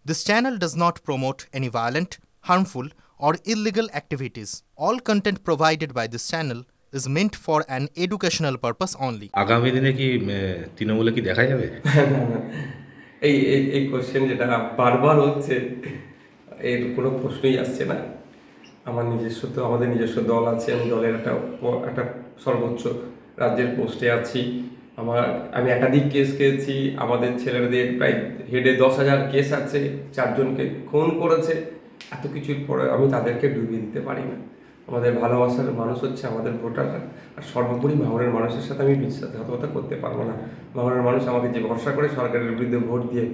This channel does not promote any violent, harmful, or illegal activities. All content provided by this channel is meant for an educational purpose only. আগামী দিনে কি তৃণমূলে কি দেখা যাবে? না না এই এই এই কোশ্চেন যেটা বারবার হচ্ছে, এর কোনো প্রশ্নই আসছে না। আমাদের নিজস্ব দল আছে, আমি দলের একটা সর্বোচ্চ রাজ্যের পোস্টে আছি। আমি একাধিক কেস খেয়েছি। আমাদের ছেলেদের প্রায় হেডে 10,000 কেস আছে, 4 জনকে খুন করেছে। এত কিছুর পরে আমি তাদেরকে ডুবিয়ে দিতে পারি না। আমাদের ভালোবাসার মানুষ হচ্ছে আমাদের ভোটাররা, আর সর্বোপরি ভাঙড়ের মানুষের সাথে আমি বিশ্বাসঘাতকতা করতে পারবো না। ভাঙড়ের মানুষ আমাকে যে ভরসা করে সরকারের বিরুদ্ধে ভোট দিয়ে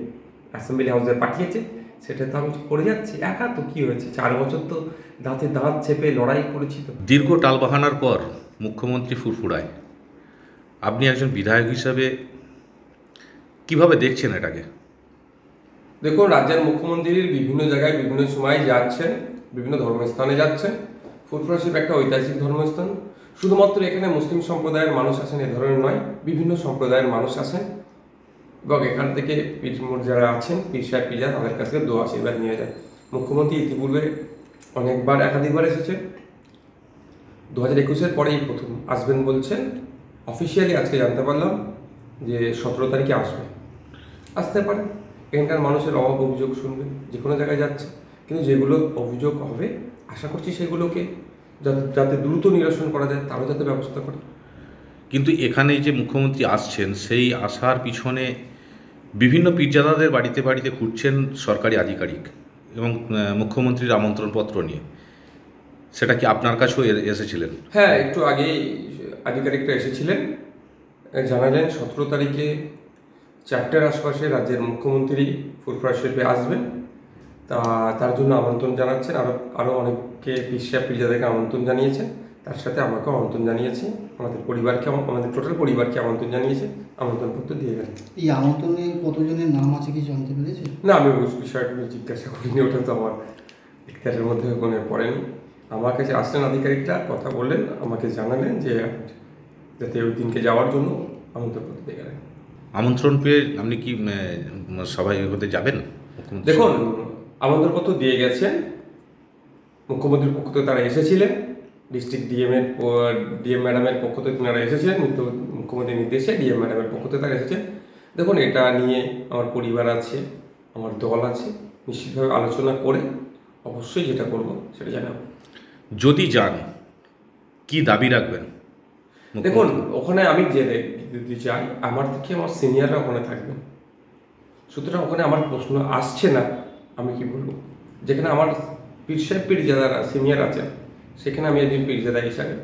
অ্যাসেম্বলি হাউসে পাঠিয়েছে, সেটা তো আমি করে যাচ্ছি। একা তো কী হয়েছে, 4 বছর তো দাঁতে দাঁত চেপে লড়াই করেছি। তো দীর্ঘ টালবাহানার পর মুখ্যমন্ত্রী ফুরফুরায়, আপনি একজন বিধায়ক হিসাবে কিভাবে দেখছেন এটাকে? দেখুন, রাজ্যের মুখ্যমন্ত্রীর বিভিন্ন জায়গায় বিভিন্ন সময় যাচ্ছেন, বিভিন্ন ধর্মস্থানে যাচ্ছেন। ফুরফুরা শিব একটা ঐতিহাসিক ধর্মস্থান। শুধুমাত্র এখানে মুসলিম সম্প্রদায়ের মানুষ আসেন এ ধরনের নয়, বিভিন্ন সম্প্রদায়ের মানুষ আসেন এবং এখান থেকে যারা আছেন পীর সাহেব পীজা, তাদের কাছ থেকে দোয়া আশীর্বাদ নিয়ে যায়। মুখ্যমন্ত্রী ইতিপূর্বে একাধিকবার এসেছেন। 2021-এর পরেই প্রথম আসবেন বলছেন। অফিসিয়ালি আজকে জানতে পারলাম যে 17 তারিখে আসতে পারে। এখানকার মানুষের অভাব অভিযোগ শুনবেন, যে কোনো জায়গায় যাচ্ছে, কিন্তু যেগুলো অভিযোগ হবে আশা করছি সেগুলোকে যাতে দ্রুত নিরসন করা যায়, তারও যাতে ব্যবস্থা করে। কিন্তু এখানে যে মুখ্যমন্ত্রী আসছেন, সেই আসার পিছনে বিভিন্ন পীরজাদাদের বাড়িতে বাড়িতে ঘুরছেন সরকারি আধিকারিক এবং মুখ্যমন্ত্রীর আমন্ত্রণপত্র নিয়ে, সেটা কি আপনার কাছেও এসেছিলেন? হ্যাঁ, একটু আগেই আধিকারিকরা এসেছিলেন, জানালেন 17 তারিখে 4টার আশপাশে রাজ্যের মুখ্যমন্ত্রী ফুরফুরা শরীফে আসবেন। তার জন্য আমন্ত্রণ জানাচ্ছেন। আরও অনেককে পীরজাদাকে আমন্ত্রণ জানিয়েছেন, তার সাথে আমাকেও আমন্ত্রণ জানিয়েছে। আমাদের টোটাল পরিবারকে আমন্ত্রণ জানিয়েছে, আমন্ত্রণপত্র দিয়ে গেলেন। এই আমন্ত্রণে কতজনের নাম আছে কি জানতে পেরেছে? না, আমি ওই বিষয়টা জিজ্ঞাসা করিনি, ওটা তো আমার ইখতিয়ারের মধ্যে মনে পড়েনি। আমার কাছে আসলেন আধিকারিকরা, কথা বললেন, আমাকে জানালেন যে যাতে ওই দিনকে যাওয়ার জন্য আমন্ত্রণপত্র দিয়ে গেলেন। আমন্ত্রণ পেয়ে আপনি কি সবাই হতে যাবেন? দেখুন, আমন্ত্রণপত্র দিয়ে গেছেন, মুখ্যমন্ত্রীর পক্ষ থেকে তারা এসেছিলেন, ডিস্ট্রিক্ট ডিএম ম্যাডামের পক্ষ থেকে তারা এসেছিলেন, মুখ্যমন্ত্রীর নির্দেশে ডিএম ম্যাডামের পক্ষ থেকে তারা এসেছেন। দেখুন, এটা নিয়ে আমার পরিবার আছে, আমার দল আছে, নিশ্চিতভাবে আলোচনা করে অবশ্যই যেটা করবো সেটা জানাবো। যদি যান, কি দাবি রাখবেন? দেখুন, ওখানে আমি যদি যাই, আমার থেকে আমার সিনিয়ররা ওখানে থাকবেন, সুতরাং ওখানে আমার প্রশ্ন আসছে না। আমি কি বলবো, যেখানে আমার পীর সাহেব পীরজাদারা সিনিয়র আছেন, সেখানে আমি একজন পীরজাদা হিসাবে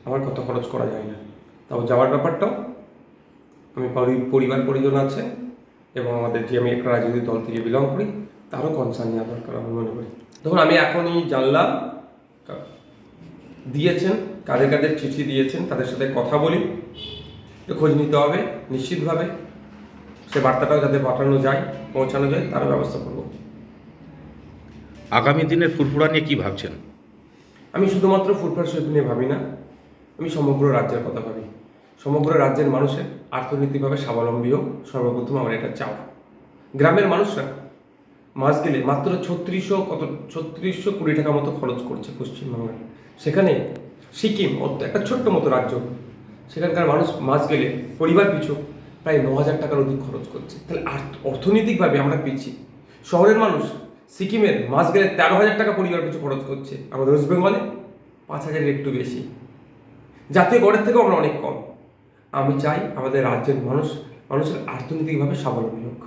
আমার কত খরচ করা যায় না। তাও যাওয়ার ব্যাপারটাও আমি পরিবার পরিজন আছে এবং যে আমি একটা রাজনৈতিক দল থেকে বিলং করি, তারও কনসার্ন নেওয়া দরকার আমি মনে করি। দেখুন, আমি এখনই জানলাম দিয়েছেন, কাদের কাদের চিঠি দিয়েছেন, তাদের সাথে কথা বলি, খোঁজ নিতে হবে। নিশ্চিতভাবে সে বার্তাটাও যাতে পৌঁছানো যায়, তারও ব্যবস্থা করব। আগামী দিনের ফুরফুরা নিয়ে কি ভাবছেন? আমি শুধুমাত্র ফুরফুরা শরীফ নিয়ে ভাবি না, আমি সমগ্র রাজ্যের কথা ভাবি। সমগ্র রাজ্যের মানুষের অর্থনৈতিকভাবে স্বাবলম্বী হোক, সর্বপ্রথম আমার এটা চাওয়া। গ্রামের মানুষরা মাস গেলে মাত্র 3620 টাকা মতো খরচ করছে পশ্চিমবঙ্গে। সেখানে সিকিম একটা ছোট্ট মতো রাজ্য, সেখানকার মানুষ মাস গেলে পরিবার পিছু প্রায় 9,000 টাকার অধিক খরচ করছে। তাহলে অর্থনৈতিকভাবে আমরা পিছিয়ে। শহরের মানুষ সিকিমের মাস গেলে 13,000 টাকা পরিবার পিছু খরচ করছে, আমাদের ওয়েস্ট বেঙ্গলে 5,000 একটু বেশি। জাতীয় গড়ের থেকেও আমরা অনেক কম। আমি চাই আমাদের রাজ্যের মানুষের অর্থনৈতিকভাবে স্বাবলম্বী হোক।